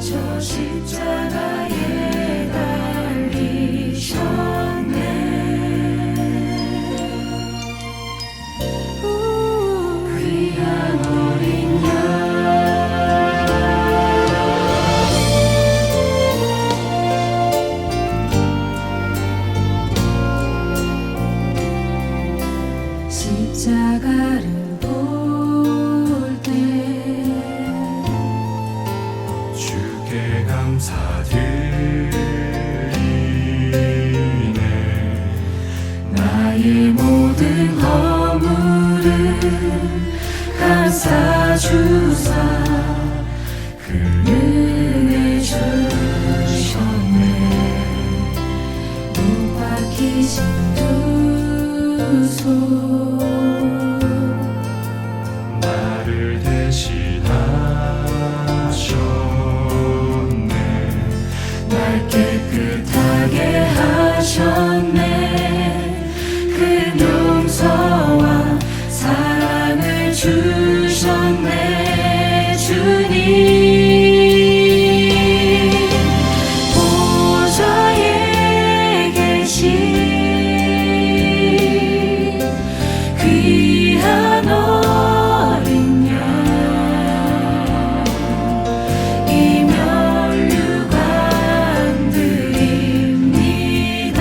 저 십자가에 달리셨네. 귀한 어린 양 십자가를 볼 때 주께 감사드리네. 나의 모든 허물을 감싸주사 그 은혜 주셨네. 못 박히신 두 손 나를 대신하셨네. 날 깨끗하게 하셨네. 그 용서와 사랑을 주셨네. 주님 보좌에 계신 귀한 어린 양 이 면류관 드립니다.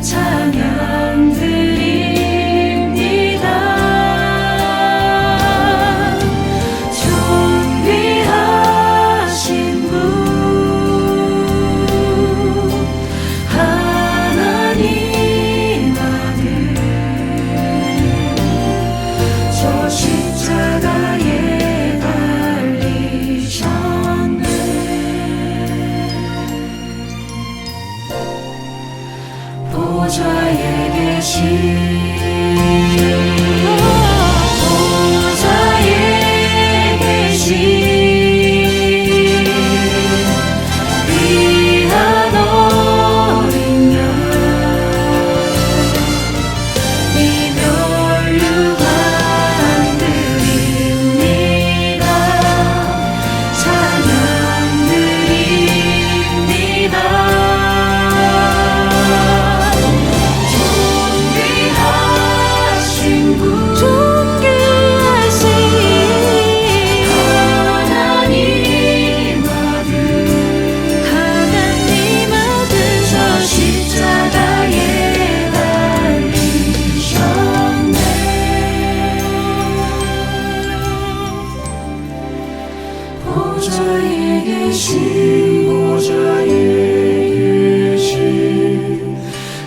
찬양 드립니다. 존귀하신 분 하나님 아들 저 십자가에 달리셨네. 보좌에 계신 보좌에 계신 귀한 어린 양 이 면류관 드립니다. 찬양 드립니다. 존귀하신 분 하나님 아들 저 십자가에 달리셨네. 보좌에 계신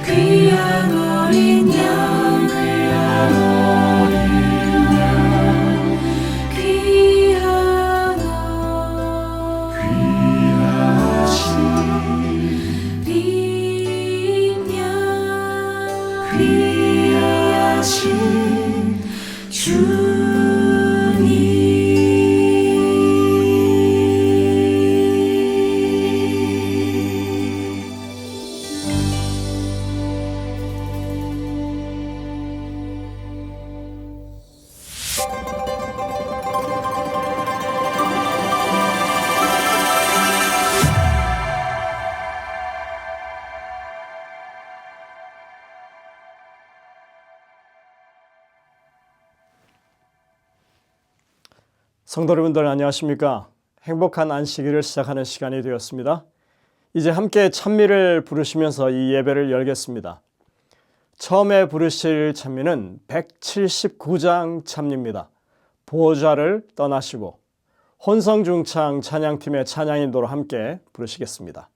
귀한 어린 양 귀한 어린 양 귀하신 주님. 성도 여러분들 안녕하십니까? 행복한 안식일을 시작하는 시간이 되었습니다. 이제 함께 찬미를 부르시면서 이 예배를 열겠습니다. 처음에 부르실 찬미는 179장 찬미입니다. 보좌를 떠나시고 혼성중창 찬양팀의 찬양인도로 함께 부르시겠습니다.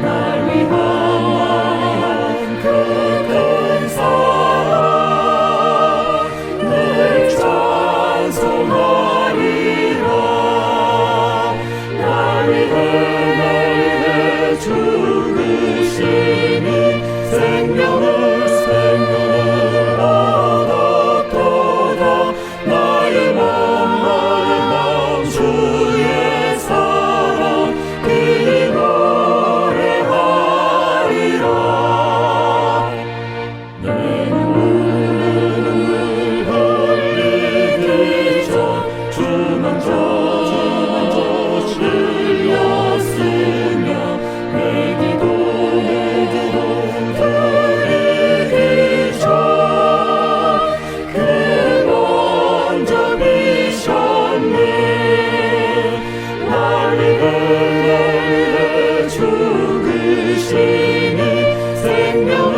날 위한 그큰 사랑 늘 찬송하리라. 날 위해 죽으시니 생명을 얻었도다. 나의 마음 주의 사랑 그리 노래하리라. 내 눈물 흘리기 전 주만 저 실렸으며 내 기도 드리기 전 그 먼저 비셨네. 날 위해 죽으시니 생명을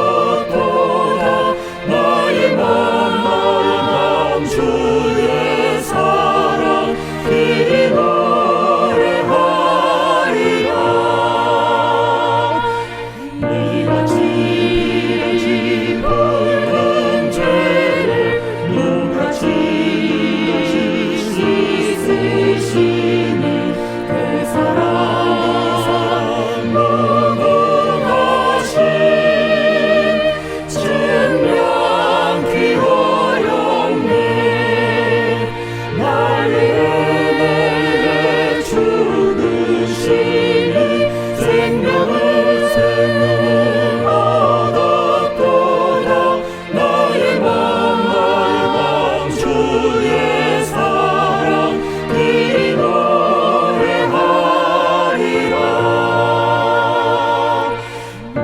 얻었도다. 나의 마음 주의 사랑 그리 노래하리라. 이같이 붉은 죄를 누가 씻으시니 그 사랑 무궁하신 증명히 어렵네. 날 위해 죽으시니 생명을 얻었도다. 나의 마음 주의 사랑 그리 노래하리라. 내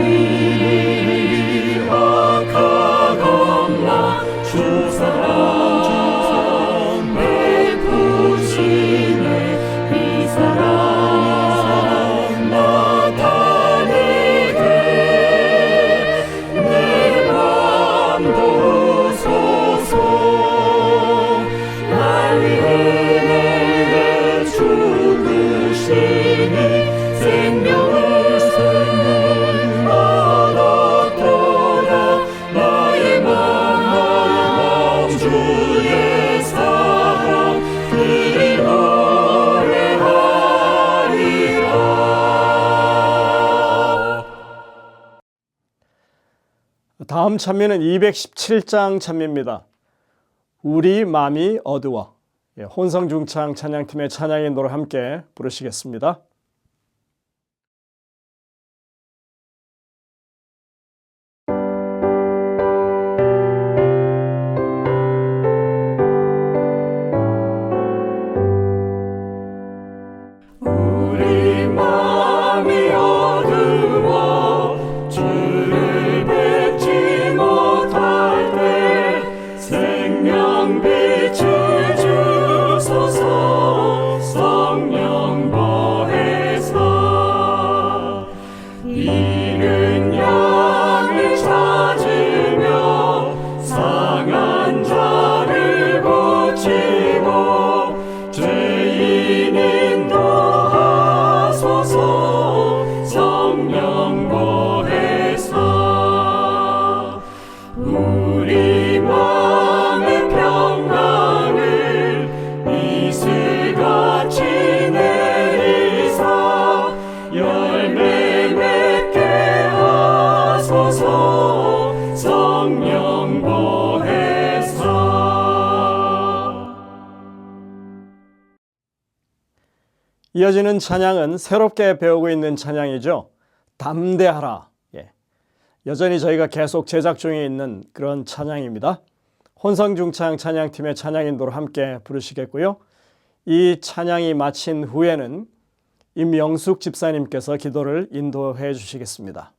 일이 악하건만 주 사랑 베푸시네. 이 사랑 나타내게 내 맘도 소서. 날 위해 죽으시니 생명을 얻었도다. 나의 마음 주의 사랑 그리 노래하리라. 다음 찬미는 217장 찬미입니다. 우리 맘이 어두워. 혼성중창 찬양팀의 찬양 인도를 함께 부르시겠습니다. 우리 마음이 어두워 주를 뵙지 못할 때 생명빛을 주소서. 성령 보혜사 잃은 양을 찾으며 상한 자를 고치고 죄인 인도하소서. 성령 보혜사 우리 마음의 평강을 이슬같이 내리사 열매 맺게 하소서. 성령 보혜사. 이어지는 찬양은 새롭게 배우고 있는 찬양이죠. 담대하라. 여전히 저희가 계속 제작 중에 있는 그런 찬양입니다. 혼성중창 찬양팀의 찬양 인도로 함께 부르시겠고요. 이 찬양이 마친 후에는 임영숙 집사님께서 기도를 인도해 주시겠습니다.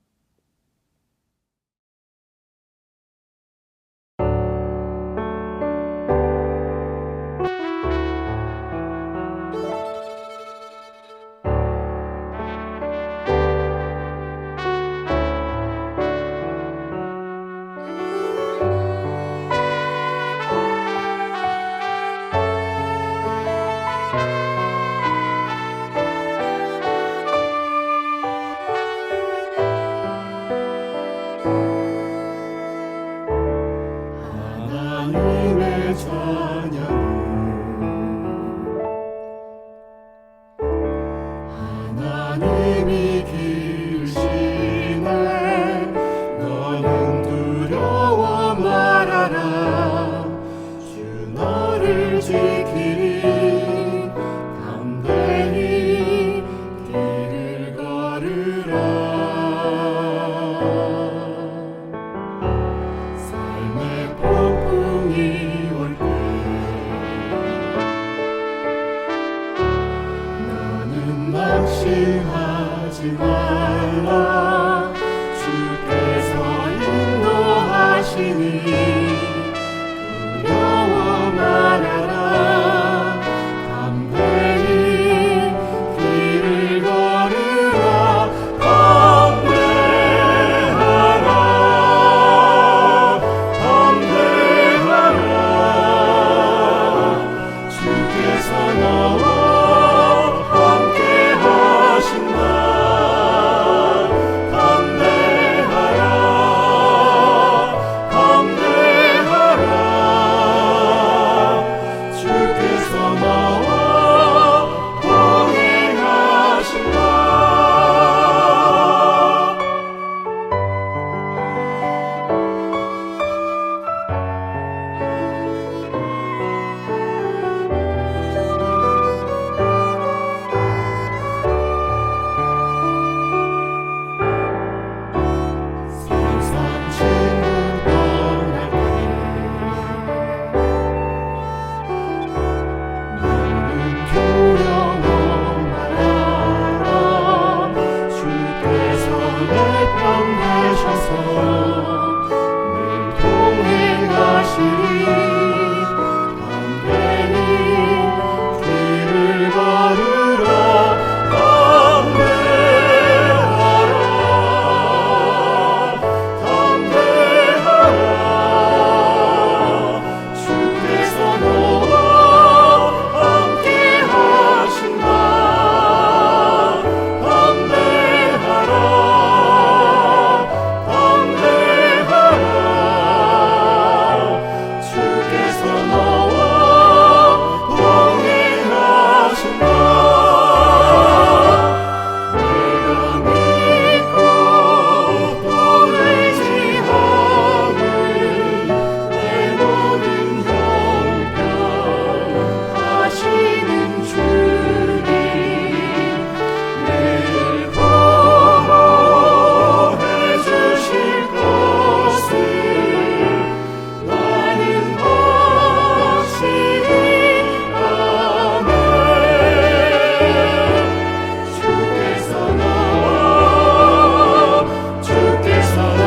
방심하지 말라. 주께서 인도하시니 두려워 말아라. 담대히 길을 걸으라. 담대하라. 담대하라. 주께서 나와 함께 하신다. 담대하라. 담대하라. 주께서 나와 동행하신다. 세상 친구 떠날 때 너는 두려워 말아라. 주께서 내 편 되셔서 늘 동행하시리. 담대히 길을 걸으라. 담대하라. 주께서 너와 함께 하신다. 담대하라. 담대하라. 주께서 너와 동행하신다. 내가 믿고 또 의지하는 내 모든 형편하시는 주님, 내일 보호해 주실 것을 나는 확실히 아네. 주께서 나와 동행하신다.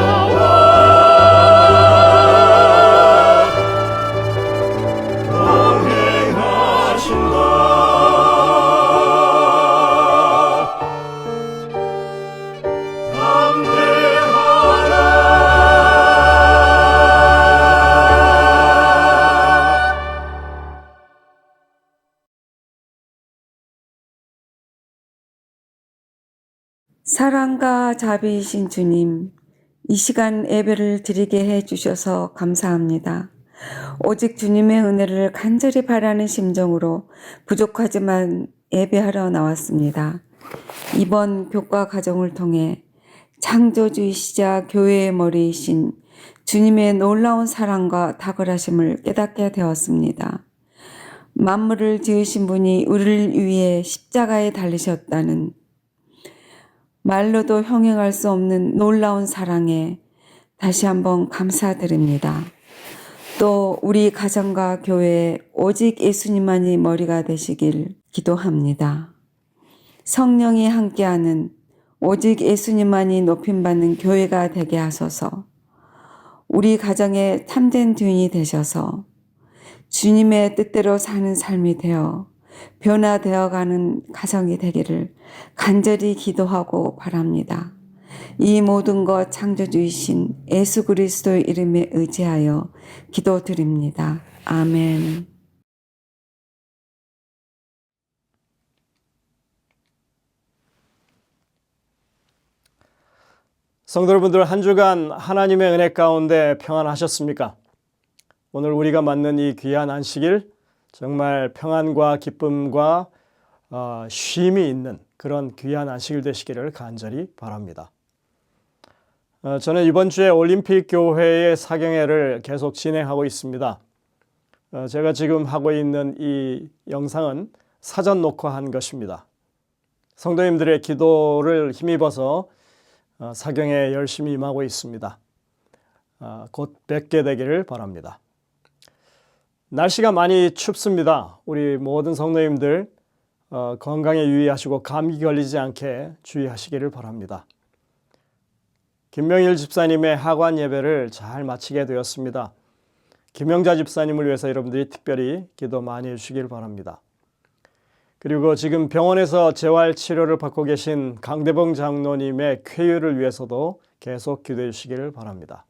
담대하라. 사랑과 자비이신 주님, 이 시간 예배를 드리게 해주셔서 감사합니다. 오직 주님의 은혜를 간절히 바라는 심정으로 부족하지만 예배하러 나왔습니다. 이번 교과 과정을 통해 창조주이시자 교회의 머리이신 주님의 놀라운 사랑과 탁월하심을 깨닫게 되었습니다. 만물을 지으신 분이 우리를 위해 십자가에 달리셨다는 말로도 형용할 수 없는 놀라운 사랑에 다시 한번 감사드립니다. 또 우리 가정과 교회에 오직 예수님만이 머리가 되시길 기도합니다. 성령이 함께하는 오직 예수님만이 높임받는 교회가 되게 하소서. 우리 가정에 참된 주인이 되셔서 주님의 뜻대로 사는 삶이 되어 변화되어가는 가정이 되기를 간절히 기도하고 바랍니다. 이 모든 것 창조주이신 예수 그리스도의 이름에 의지하여 기도드립니다. 아멘. 성도 여러분들, 한 주간 하나님의 은혜 가운데 평안하셨습니까? 오늘 우리가 맞는 이 귀한 안식일, 정말 평안과 기쁨과 쉼이 있는 그런 귀한 안식일 되시기를 간절히 바랍니다. 저는 이번 주에 올림픽 교회의 사경회를 계속 진행하고 있습니다. 제가 지금 하고 있는 이 영상은 사전 녹화한 것입니다. 성도님들의 기도를 힘입어서 사경회에 열심히 임하고 있습니다. 곧 뵙게 되기를 바랍니다. 날씨가 많이 춥습니다. 우리 모든 성도님들 건강에 유의하시고 감기 걸리지 않게 주의하시기를 바랍니다. 김명일 집사님의 하관 예배를 잘 마치게 되었습니다. 김영자 집사님을 위해서 여러분들이 특별히 기도 많이 해주시길 바랍니다. 그리고 지금 병원에서 재활 치료를 받고 계신 강대봉 장로님의 쾌유를 위해서도 계속 기도해 주시기를 바랍니다.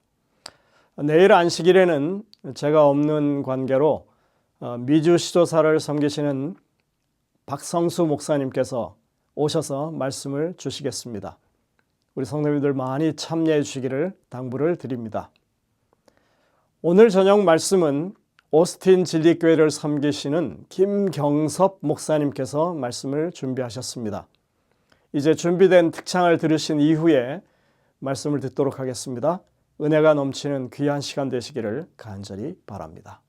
내일 안식일에는 제가 없는 관계로 미주 시조사를 섬기시는 박성수 목사님께서 오셔서 말씀을 주시겠습니다. 우리 성도님들 많이 참여해 주시기를 당부를 드립니다. 오늘 저녁 말씀은 오스틴 진리교회를 섬기시는 김경섭 목사님께서 말씀을 준비하셨습니다. 이제 준비된 특창을 들으신 이후에 말씀을 듣도록 하겠습니다. 은혜가 넘치는 귀한 시간 되시기를 간절히 바랍니다.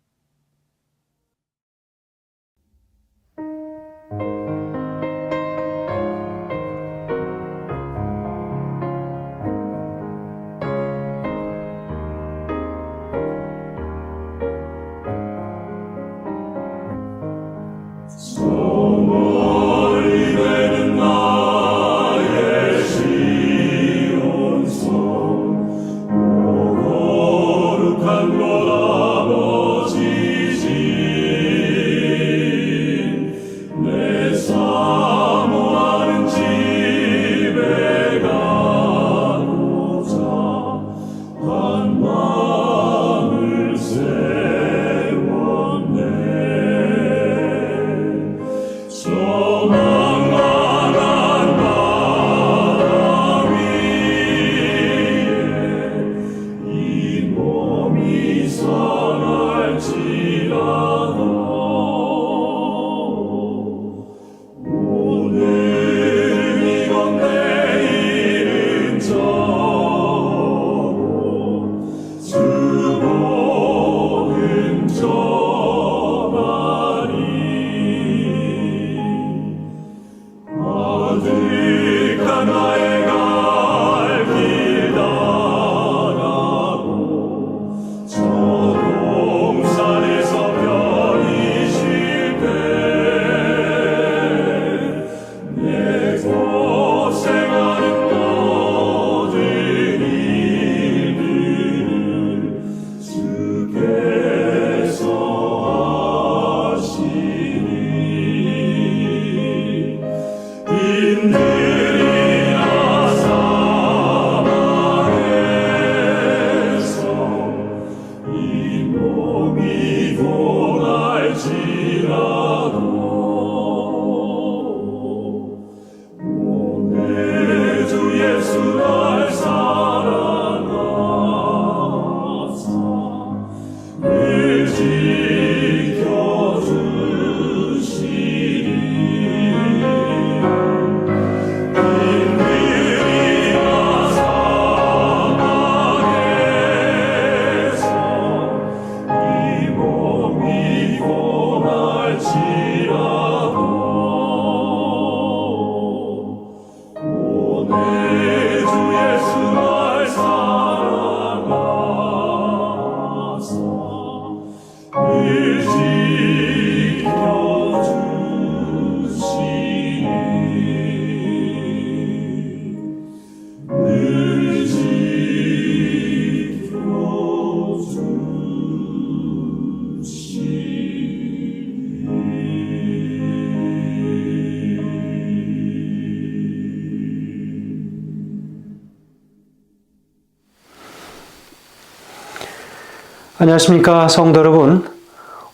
안녕하십니까 성도 여러분.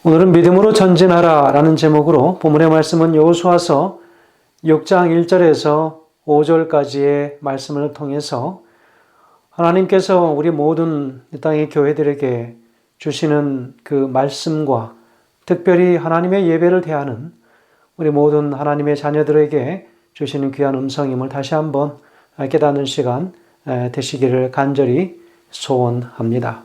오늘은 믿음으로 전진하라 라는 제목으로 본문의 말씀은 여호수아서 6장 1절에서 5절까지의 말씀을 통해서 하나님께서 우리 모든 이 땅의 교회들에게 주시는 그 말씀과 특별히 하나님의 예배를 대하는 우리 모든 하나님의 자녀들에게 주시는 귀한 음성임을 다시 한번 깨닫는 시간 되시기를 간절히 소원합니다.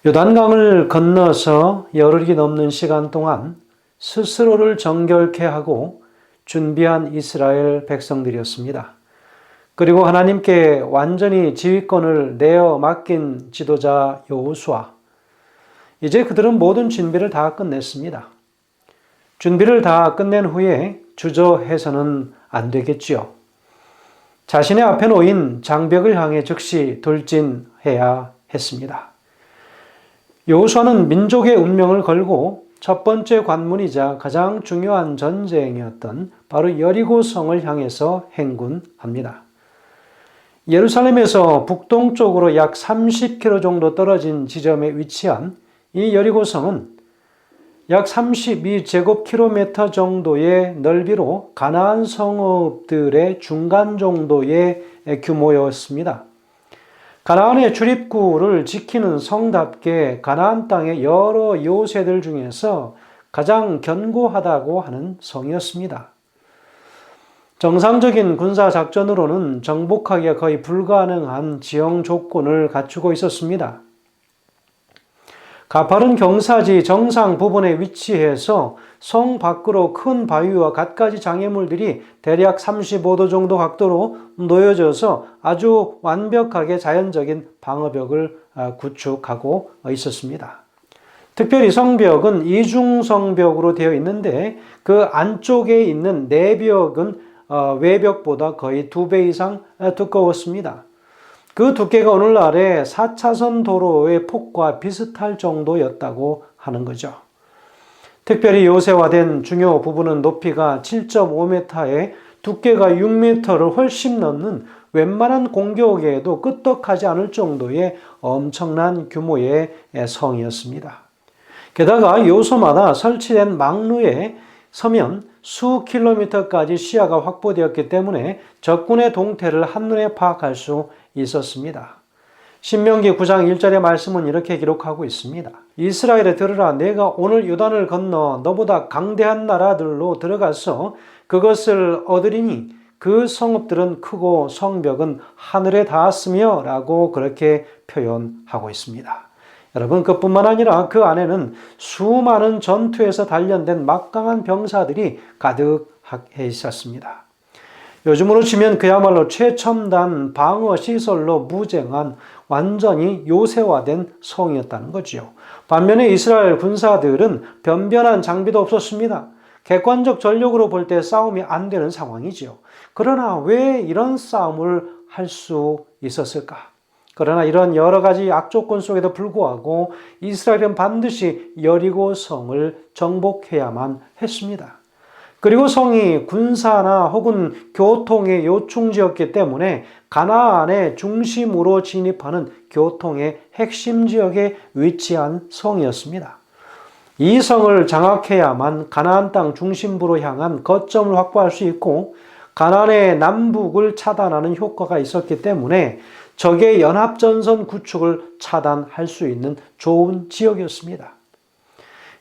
요단강을 건너서 열흘이 넘는 시간 동안 스스로를 정결케 하고 준비한 이스라엘 백성들이었습니다. 그리고 하나님께 완전히 지휘권을 내어 맡긴 지도자 여호수아. 이제 그들은 모든 준비를 다 끝냈습니다. 준비를 다 끝낸 후에 주저해서는 안 되겠지요. 자신의 앞에 놓인 장벽을 향해 즉시 돌진해야 했습니다. 여호수아는 민족의 운명을 걸고 첫 번째 관문이자 가장 중요한 전쟁이었던 바로 여리고성을 향해서 행군합니다. 예루살렘에서 북동쪽으로 약 30km 정도 떨어진 지점에 위치한 이 여리고성은 약 32제곱킬로미터 정도의 넓이로 가나안 성읍들의 중간 정도의 규모였습니다. 가나안의 출입구를 지키는 성답게 가나안 땅의 여러 요새들 중에서 가장 견고하다고 하는 성이었습니다. 정상적인 군사 작전으로는 정복하기가 거의 불가능한 지형 조건을 갖추고 있었습니다. 가파른 경사지 정상 부분에 위치해서 성 밖으로 큰 바위와 갖가지 장애물들이 대략 35도 정도 각도로 놓여져서 아주 완벽하게 자연적인 방어벽을 구축하고 있었습니다. 특별히 성벽은 이중성벽으로 되어 있는데 그 안쪽에 있는 내벽은 외벽보다 거의 2배 이상 두꺼웠습니다. 그 두께가 오늘날의 4차선 도로의 폭과 비슷할 정도였다고 하는 거죠. 특별히 요새화된 중요 부분은 높이가 7.5m에 두께가 6m를 훨씬 넘는 웬만한 공격에도 끄떡하지 않을 정도의 엄청난 규모의 성이었습니다. 게다가 요소마다 설치된 망루에 서면 수 킬로미터까지 시야가 확보되었기 때문에 적군의 동태를 한눈에 파악할 수 있었습니다. 신명기 9장 1절의 말씀은 이렇게 기록하고 있습니다. 이스라엘에 들으라, 내가 오늘 요단을 건너 너보다 강대한 나라들로 들어가서 그것을 얻으리니 그 성읍들은 크고 성벽은 하늘에 닿았으며 라고 그렇게 표현하고 있습니다. 여러분, 그뿐만 아니라 그 안에는 수많은 전투에서 단련된 막강한 병사들이 가득해 있었습니다. 요즘으로 치면 그야말로 최첨단 방어 시설로 무장한 완전히 요새화된 성이었다는 거지요. 반면에 이스라엘 군사들은 변변한 장비도 없었습니다. 객관적 전력으로 볼 때 싸움이 안 되는 상황이지요. 그러나 왜 이런 싸움을 할 수 있었을까? 그러나 이런 여러 가지 악조건 속에도 불구하고 이스라엘은 반드시 여리고성을 정복해야만 했습니다. 그리고 성이 군사나 혹은 교통의 요충지였기 때문에 가나안의 중심으로 진입하는 교통의 핵심 지역에 위치한 성이었습니다. 이 성을 장악해야만 가나안 땅 중심부로 향한 거점을 확보할 수 있고 가나안의 남북을 차단하는 효과가 있었기 때문에 적의 연합전선 구축을 차단할 수 있는 좋은 지역이었습니다.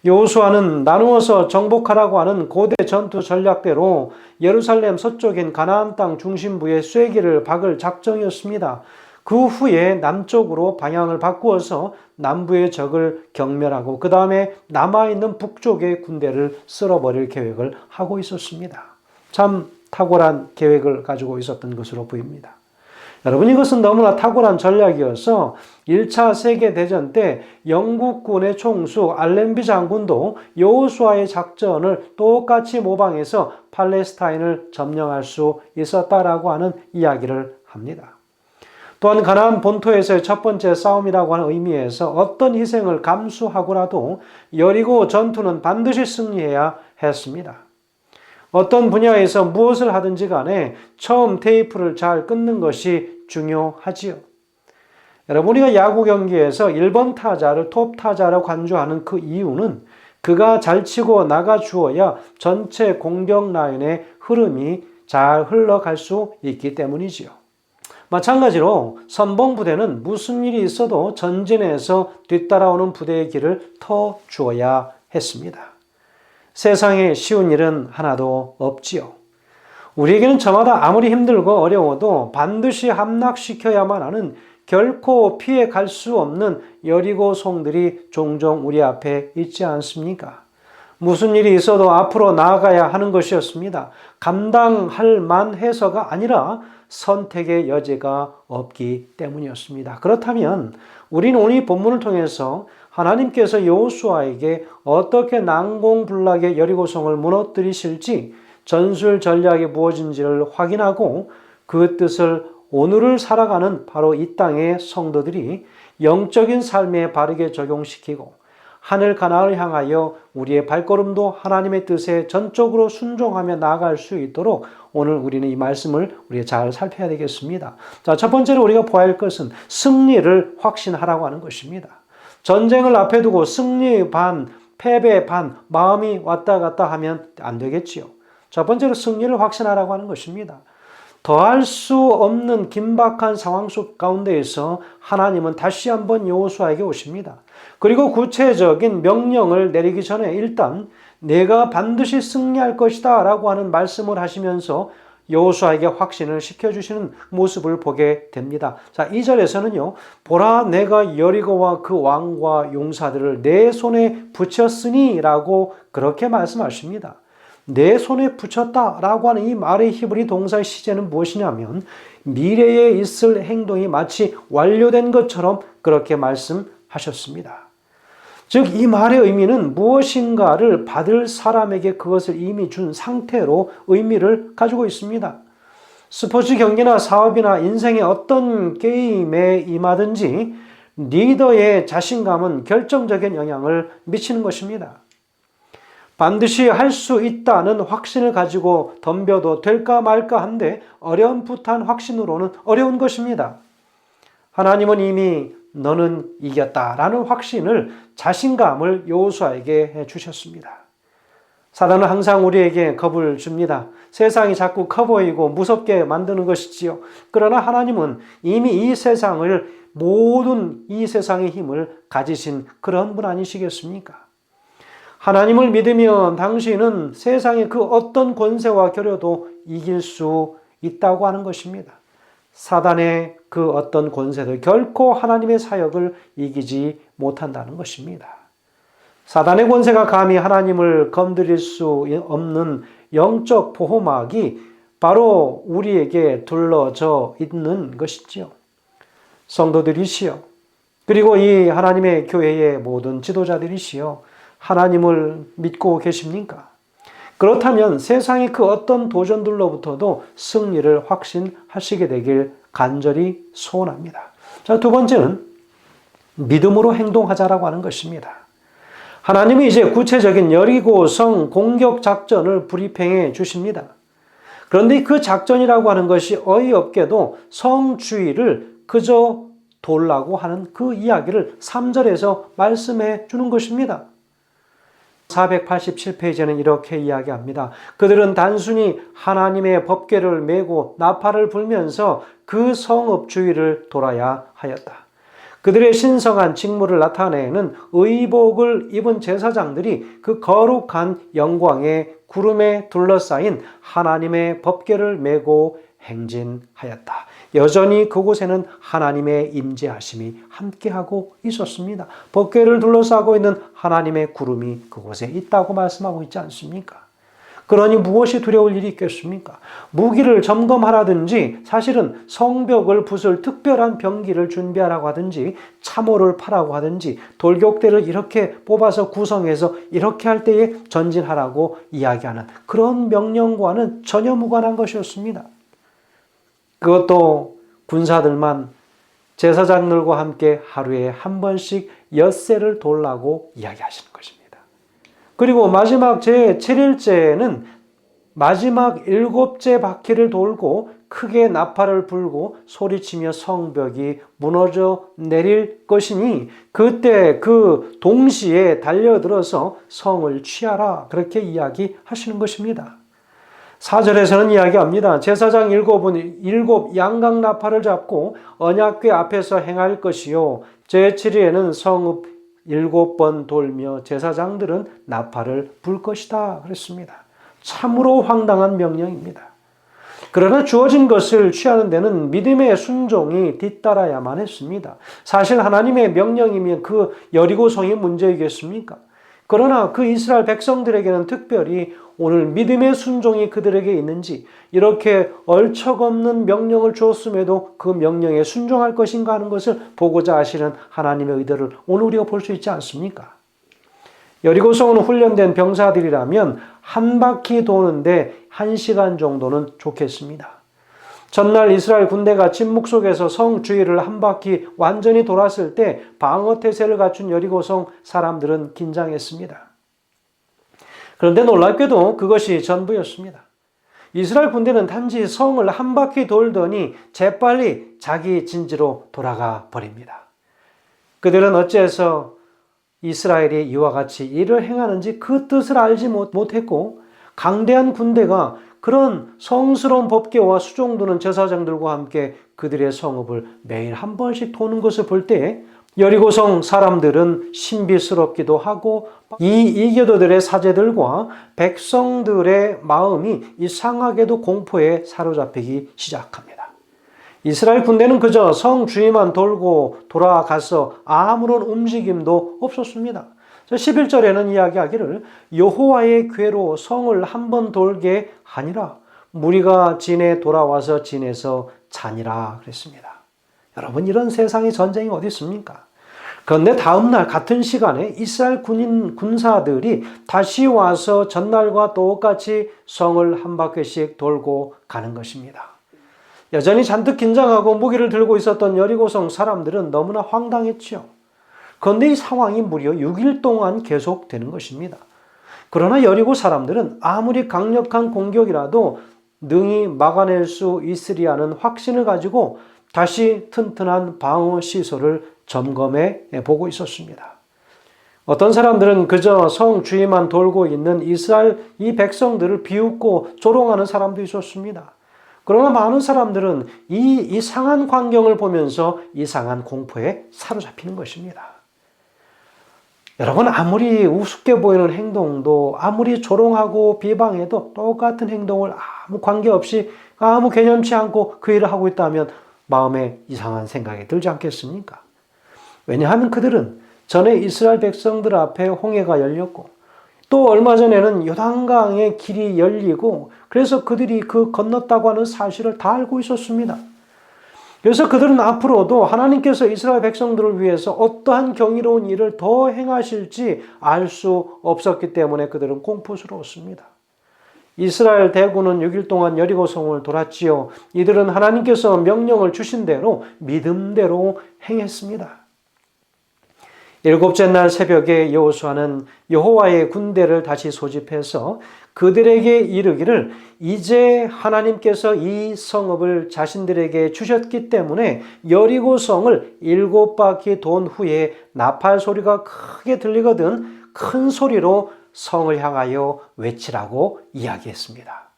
여호수아는 나누어서 정복하라고 하는 고대 전투 전략대로 예루살렘 서쪽인 가나안 땅 중심부에 쐐기를 박을 작정이었습니다. 그 후에 남쪽으로 방향을 바꾸어서 남부의 적을 경멸하고 그 다음에 남아있는 북쪽의 군대를 쓸어버릴 계획을 하고 있었습니다. 참 탁월한 계획을 가지고 있었던 것으로 보입니다. 여러분, 이것은 너무나 탁월한 전략이어서 1차 세계대전 때 영국군의 총수 알렌비 장군도 여호수아의 작전을 똑같이 모방해서 팔레스타인을 점령할 수 있었다라고 하는 이야기를 합니다. 또한 가나안 본토에서의 첫 번째 싸움이라고 하는 의미에서 어떤 희생을 감수하고라도 여리고 전투는 반드시 승리해야 했습니다. 어떤 분야에서 무엇을 하든지 간에 처음 테이프를 잘 끊는 것이 중요하지요. 여러분, 우리가 야구 경기에서 1번 타자를 톱 타자로 간주하는 그 이유는 그가 잘 치고 나가주어야 전체 공격 라인의 흐름이 잘 흘러갈 수 있기 때문이지요. 마찬가지로 선봉 부대는 무슨 일이 있어도 전진해서 뒤따라오는 부대의 길을 터주어야 했습니다. 세상에 쉬운 일은 하나도 없지요. 우리에게는 저마다 아무리 힘들고 어려워도 반드시 함락시켜야만 하는 결코 피해 갈 수 없는 여리고 성들이 종종 우리 앞에 있지 않습니까? 무슨 일이 있어도 앞으로 나아가야 하는 것이었습니다. 감당할 만해서가 아니라 선택의 여지가 없기 때문이었습니다. 그렇다면 우리는 오늘 이 본문을 통해서 하나님께서 여호수아에게 어떻게 난공불락의 여리고성을 무너뜨리실지 전술 전략이 무엇인지를 확인하고 그 뜻을 오늘을 살아가는 바로 이 땅의 성도들이 영적인 삶에 바르게 적용시키고 하늘 가나안을 향하여 우리의 발걸음도 하나님의 뜻에 전적으로 순종하며 나아갈 수 있도록 오늘 우리는 이 말씀을 우리가 잘 살펴야 되겠습니다. 자, 첫 번째로 우리가 보아야 할 것은 승리를 확신하라고 하는 것입니다. 전쟁을 앞에 두고 승리 반, 패배 반, 마음이 왔다 갔다 하면 안 되겠지요. 첫 번째로 승리를 확신하라고 하는 것입니다. 더할 수 없는 긴박한 상황 속 가운데에서 하나님은 다시 한번 여호수아에게 오십니다. 그리고 구체적인 명령을 내리기 전에 일단 내가 반드시 승리할 것이다 라고 하는 말씀을 하시면서 여호수아에게 확신을 시켜주시는 모습을 보게 됩니다. 자, 2절에서는요. 보라 내가 여리고와 그 왕과 용사들을 내 손에 붙였으니 라고 그렇게 말씀하십니다. 내 손에 붙였다 라고 하는 이 말의 히브리 동사의 시제는 무엇이냐면 미래에 있을 행동이 마치 완료된 것처럼 그렇게 말씀하셨습니다. 즉 이 말의 의미는 무엇인가를 받을 사람에게 그것을 이미 준 상태로 의미를 가지고 있습니다. 스포츠 경기나 사업이나 인생의 어떤 게임에 임하든지 리더의 자신감은 결정적인 영향을 미치는 것입니다. 반드시 할 수 있다는 확신을 가지고 덤벼도 될까 말까 한데 어렴풋한 확신으로는 어려운 것입니다. 하나님은 이미 너는 이겼다라는 확신을, 자신감을 여호수아에게 해주셨습니다. 사단은 항상 우리에게 겁을 줍니다. 세상이 자꾸 커 보이고 무섭게 만드는 것이지요. 그러나 하나님은 이미 이 세상을, 모든 이 세상의 힘을 가지신 그런 분 아니시겠습니까? 하나님을 믿으면 당신은 세상의 그 어떤 권세와 겨뤄도 이길 수 있다고 하는 것입니다. 사단의 그 어떤 권세도 결코 하나님의 사역을 이기지 못한다는 것입니다. 사단의 권세가 감히 하나님을 건드릴 수 없는 영적 보호막이 바로 우리에게 둘러져 있는 것이지요. 성도들이시여, 그리고 이 하나님의 교회의 모든 지도자들이시여, 하나님을 믿고 계십니까? 그렇다면 세상의 그 어떤 도전들로부터도 승리를 확신하시게 되길 간절히 소원합니다. 자, 두 번째는 믿음으로 행동하자라고 하는 것입니다. 하나님이 이제 구체적인 여리고성 공격 작전을 브리핑해 주십니다. 그런데 그 작전이라고 하는 것이 어이없게도 성 주위를 그저 돌라고 하는 그 이야기를 3절에서 말씀해 주는 것입니다. 487페이지에는 이렇게 이야기합니다. 그들은 단순히 하나님의 법궤를 메고 나팔을 불면서 그 성읍 주위를 돌아야 하였다. 그들의 신성한 직무를 나타내는 의복을 입은 제사장들이 그 거룩한 영광의 구름에 둘러싸인 하나님의 법궤를 메고 행진하였다. 여전히 그곳에는 하나님의 임재하심이 함께하고 있었습니다. 법궤를 둘러싸고 있는 하나님의 구름이 그곳에 있다고 말씀하고 있지 않습니까? 그러니 무엇이 두려울 일이 있겠습니까? 무기를 점검하라든지, 사실은 성벽을 부술 특별한 병기를 준비하라고 하든지, 참호를 파라고 하든지, 돌격대를 이렇게 뽑아서 구성해서 이렇게 할 때에 전진하라고 이야기하는 그런 명령과는 전혀 무관한 것이었습니다. 그것도 군사들만 제사장들과 함께 하루에 한 번씩 엿새를 돌라고 이야기하시는 것입니다. 그리고 마지막 제7일째에는 마지막 7째 바퀴를 돌고 크게 나팔을 불고 소리치며 성벽이 무너져 내릴 것이니 그때 그 동시에 달려들어서 성을 취하라, 그렇게 이야기하시는 것입니다. 4절에서는 이야기합니다. 제사장 7은 7 양각 나팔을 잡고 언약궤 앞에서 행할 것이요, 제7일에는 성읍 7번 돌며 제사장들은 나팔을 불 것이다 그랬습니다. 참으로 황당한 명령입니다. 그러나 주어진 것을 취하는 데는 믿음의 순종이 뒤따라야만 했습니다. 사실 하나님의 명령이면 그 여리고성이 문제이겠습니까? 그러나 그 이스라엘 백성들에게는 특별히 오늘 믿음의 순종이 그들에게 있는지, 이렇게 얼척없는 명령을 주었음에도 그 명령에 순종할 것인가 하는 것을 보고자 하시는 하나님의 의도를 오늘 우리가 볼 수 있지 않습니까? 여리고성은 훈련된 병사들이라면 한 바퀴 도는데 1시간 정도는 좋겠습니다. 전날 이스라엘 군대가 침묵 속에서 성 주위를 한 바퀴 완전히 돌았을 때 방어 태세를 갖춘 여리고성 사람들은 긴장했습니다. 그런데 놀랍게도 그것이 전부였습니다. 이스라엘 군대는 단지 성을 한 바퀴 돌더니 재빨리 자기 진지로 돌아가 버립니다. 그들은 어째서 이스라엘이 이와 같이 일을 행하는지 그 뜻을 알지 못했고, 강대한 군대가 그런 성스러운 법궤와 수종드는 제사장들과 함께 그들의 성읍을 매일 한 번씩 도는 것을 볼 때 여리고성 사람들은 신비스럽기도 하고 이 이교도들의 사제들과 백성들의 마음이 이상하게도 공포에 사로잡히기 시작합니다. 이스라엘 군대는 그저 성 주위만 돌고 돌아가서 아무런 움직임도 없었습니다. 11절에는 이야기하기를 여호와의 궤로 성을 한번 돌게 하니라. 무리가 진에 돌아와서 진에서 자니라 그랬습니다. 여러분, 이런 세상에 전쟁이 어디 있습니까? 그런데 다음날 같은 시간에 이스라엘 군사들이 다시 와서 전날과 똑같이 성을 한 바퀴씩 돌고 가는 것입니다. 여전히 잔뜩 긴장하고 무기를 들고 있었던 여리고성 사람들은 너무나 황당했지요. 그런데 이 상황이 무려 6일 동안 계속되는 것입니다. 그러나 여리고 사람들은 아무리 강력한 공격이라도 능히 막아낼 수 있으리라는 확신을 가지고 다시 튼튼한 방어 시설을 점검해 보고 있었습니다. 어떤 사람들은 그저 성 주위만 돌고 있는 이스라엘 이 백성들을 비웃고 조롱하는 사람도 있었습니다. 그러나 많은 사람들은 이 이상한 광경을 보면서 이상한 공포에 사로잡히는 것입니다. 여러분, 아무리 우습게 보이는 행동도 아무리 조롱하고 비방해도 똑같은 행동을 아무 관계없이 아무 개념치 않고 그 일을 하고 있다면 마음에 이상한 생각이 들지 않겠습니까? 왜냐하면 그들은 전에 이스라엘 백성들 앞에 홍해가 열렸고 또 얼마 전에는 요단강의 길이 열리고 그래서 그들이 그 건넜다고 하는 사실을 다 알고 있었습니다. 그래서 그들은 앞으로도 하나님께서 이스라엘 백성들을 위해서 어떠한 경이로운 일을 더 행하실지 알 수 없었기 때문에 그들은 공포스러웠습니다. 이스라엘 대군은 6일 동안 여리고성을 돌았지요. 이들은 하나님께서 명령을 주신 대로 믿음대로 행했습니다. 일곱째 날 새벽에 여호수아는 여호와의 군대를 다시 소집해서 그들에게 이르기를 이제 하나님께서 이 성읍을 자신들에게 주셨기 때문에 여리고성을 7바퀴 돈 후에 나팔 소리가 크게 들리거든 큰 소리로 성을 향하여 외치라고 이야기했습니다.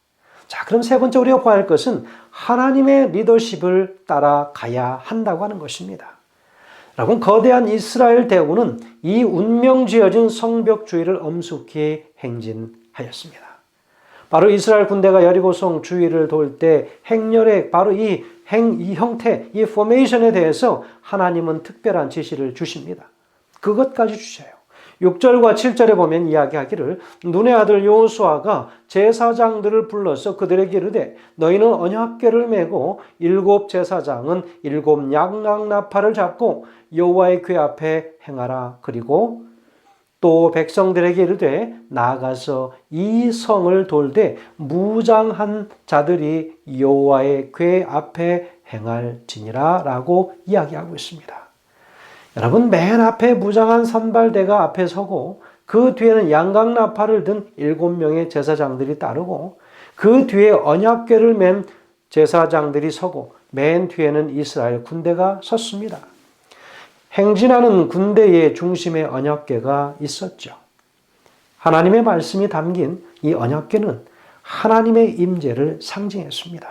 자, 그럼 세 번째 우리가 봐야 할 것은 하나님의 리더십을 따라가야 한다고 하는 것입니다. 여러분, 거대한 이스라엘 대군은 이 운명지어진 성벽 주위를 엄숙히 행진하였습니다. 바로 이스라엘 군대가 여리고성 주위를 돌 때 행렬의 바로 이 형태, 이 포메이션에 대해서 하나님은 특별한 지시를 주십니다. 그것까지 주셔요. 6절과 7절에 보면 이야기하기를 눈의 아들 여호수아가 제사장들을 불러서 그들에게 이르되 너희는 언약궤를 메고 7 제사장은 7 양락나팔을 잡고 여호와의 궤 앞에 행하라. 그리고 또 백성들에게 이르되 나아가서 이 성을 돌되 무장한 자들이 여호와의 궤 앞에 행할지니라 라고 이야기하고 있습니다. 여러분, 맨 앞에 무장한 산발대가 앞에 서고 그 뒤에는 양각나팔을 든 7명의 제사장들이 따르고 그 뒤에 언약궤를 맨 제사장들이 서고 맨 뒤에는 이스라엘 군대가 섰습니다. 행진하는 군대의 중심에 언약궤가 있었죠. 하나님의 말씀이 담긴 이 언약궤는 하나님의 임재를 상징했습니다.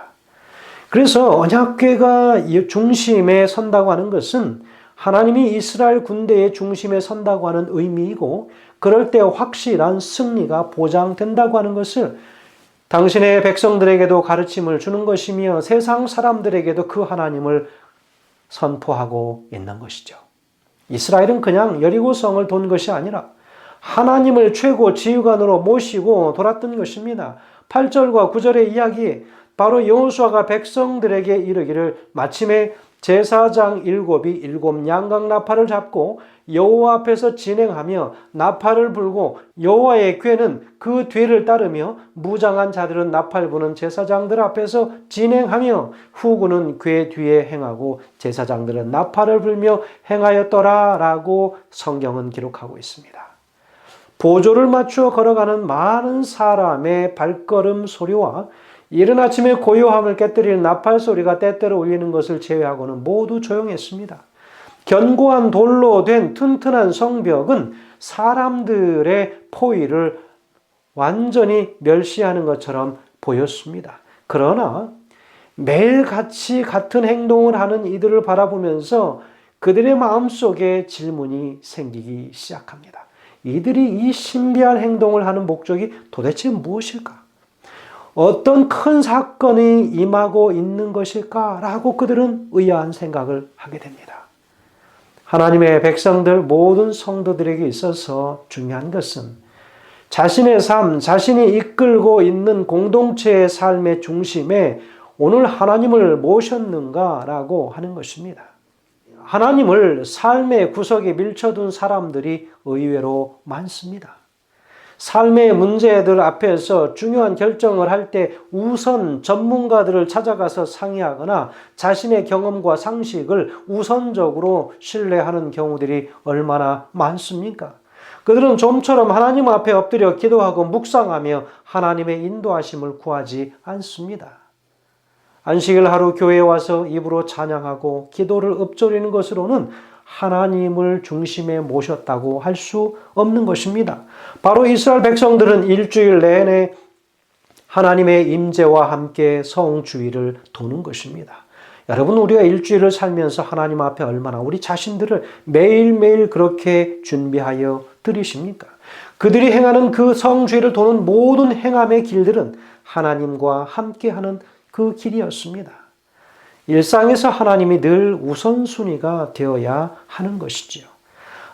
그래서 언약궤가 중심에 선다고 하는 것은 하나님이 이스라엘 군대의 중심에 선다고 하는 의미이고 그럴 때 확실한 승리가 보장된다고 하는 것을 당신의 백성들에게도 가르침을 주는 것이며 세상 사람들에게도 그 하나님을 선포하고 있는 것이죠. 이스라엘은 그냥 여리고성을 돈 것이 아니라 하나님을 최고 지휘관으로 모시고 돌았던 것입니다. 8절과 9절의 이야기, 바로 여호수아가 백성들에게 이르기를 마침에 제사장 7이 7 양각 나팔을 잡고 여호와 앞에서 진행하며 나팔을 불고 여호와의 궤는 그 뒤를 따르며 무장한 자들은 나팔 부는 제사장들 앞에서 진행하며 후군은 궤 뒤에 행하고 제사장들은 나팔을 불며 행하였더라 라고 성경은 기록하고 있습니다. 보조를 맞추어 걸어가는 많은 사람의 발걸음 소리와 이른 아침에 고요함을 깨뜨릴 나팔 소리가 때때로 울리는 것을 제외하고는 모두 조용했습니다. 견고한 돌로 된 튼튼한 성벽은 사람들의 포위를 완전히 멸시하는 것처럼 보였습니다. 그러나 매일 같이 같은 행동을 하는 이들을 바라보면서 그들의 마음속에 질문이 생기기 시작합니다. 이들이 이 신비한 행동을 하는 목적이 도대체 무엇일까? 어떤 큰 사건이 임하고 있는 것일까라고 그들은 의아한 생각을 하게 됩니다. 하나님의 백성들 모든 성도들에게 있어서 중요한 것은 자신의 삶, 자신이 이끌고 있는 공동체의 삶의 중심에 오늘 하나님을 모셨는가라고 하는 것입니다. 하나님을 삶의 구석에 밀쳐둔 사람들이 의외로 많습니다. 삶의 문제들 앞에서 중요한 결정을 할 때 우선 전문가들을 찾아가서 상의하거나 자신의 경험과 상식을 우선적으로 신뢰하는 경우들이 얼마나 많습니까? 그들은 좀처럼 하나님 앞에 엎드려 기도하고 묵상하며 하나님의 인도하심을 구하지 않습니다. 안식일 하루 교회에 와서 입으로 찬양하고 기도를 읊조리는 것으로는 하나님을 중심에 모셨다고 할 수 없는 것입니다. 바로 이스라엘 백성들은 일주일 내내 하나님의 임재와 함께 성주일을 도는 것입니다. 여러분, 우리가 일주일을 살면서 하나님 앞에 얼마나 우리 자신들을 매일매일 그렇게 준비하여 드리십니까? 그들이 행하는 그 성주일을 도는 모든 행함의 길들은 하나님과 함께하는 그 길이었습니다. 일상에서 하나님이 늘 우선순위가 되어야 하는 것이지요.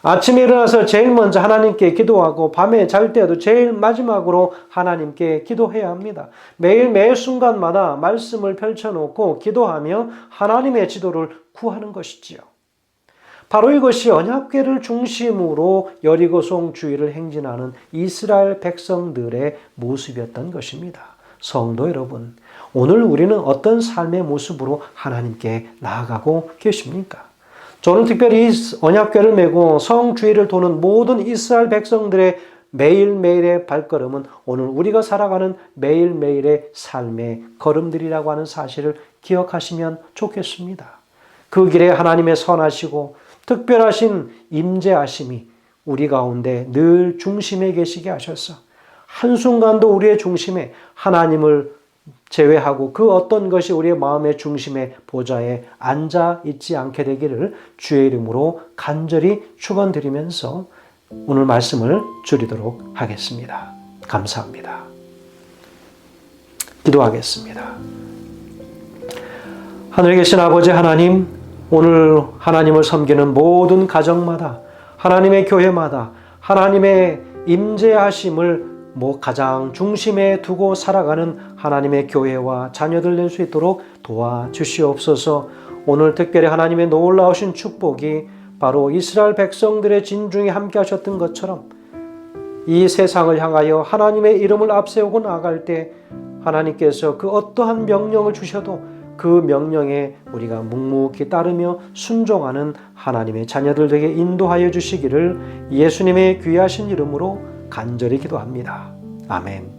아침에 일어나서 제일 먼저 하나님께 기도하고 밤에 잘 때도 제일 마지막으로 하나님께 기도해야 합니다. 매일 매 순간마다 말씀을 펼쳐놓고 기도하며 하나님의 지도를 구하는 것이지요. 바로 이것이 언약궤를 중심으로 여리고성 주위를 행진하는 이스라엘 백성들의 모습이었던 것입니다. 성도 여러분, 오늘 우리는 어떤 삶의 모습으로 하나님께 나아가고 계십니까? 저는 특별히 언약궤를 메고 성주위를 도는 모든 이스라엘 백성들의 매일매일의 발걸음은 오늘 우리가 살아가는 매일매일의 삶의 걸음들이라고 하는 사실을 기억하시면 좋겠습니다. 그 길에 하나님의 선하시고 특별하신 임재하심이 우리 가운데 늘 중심에 계시게 하셔서 한순간도 우리의 중심에 하나님을 제외하고 그 어떤 것이 우리의 마음의 중심에 보좌에 앉아 있지 않게 되기를 주의 이름으로 간절히 축원드리면서 오늘 말씀을 줄이도록 하겠습니다. 감사합니다. 기도하겠습니다. 하늘에 계신 아버지 하나님, 오늘 하나님을 섬기는 모든 가정마다 하나님의 교회마다 하나님의 임재하심을 가장 중심에 두고 살아가는 하나님의 교회와 자녀들 될 수 있도록 도와주시옵소서. 오늘 특별히 하나님의 놀라우신 축복이 바로 이스라엘 백성들의 진중에 함께 하셨던 것처럼 이 세상을 향하여 하나님의 이름을 앞세우고 나아갈 때 하나님께서 그 어떠한 명령을 주셔도 그 명령에 우리가 묵묵히 따르며 순종하는 하나님의 자녀들 되게 인도하여 주시기를 예수님의 귀하신 이름으로 간절히 기도합니다. 아멘.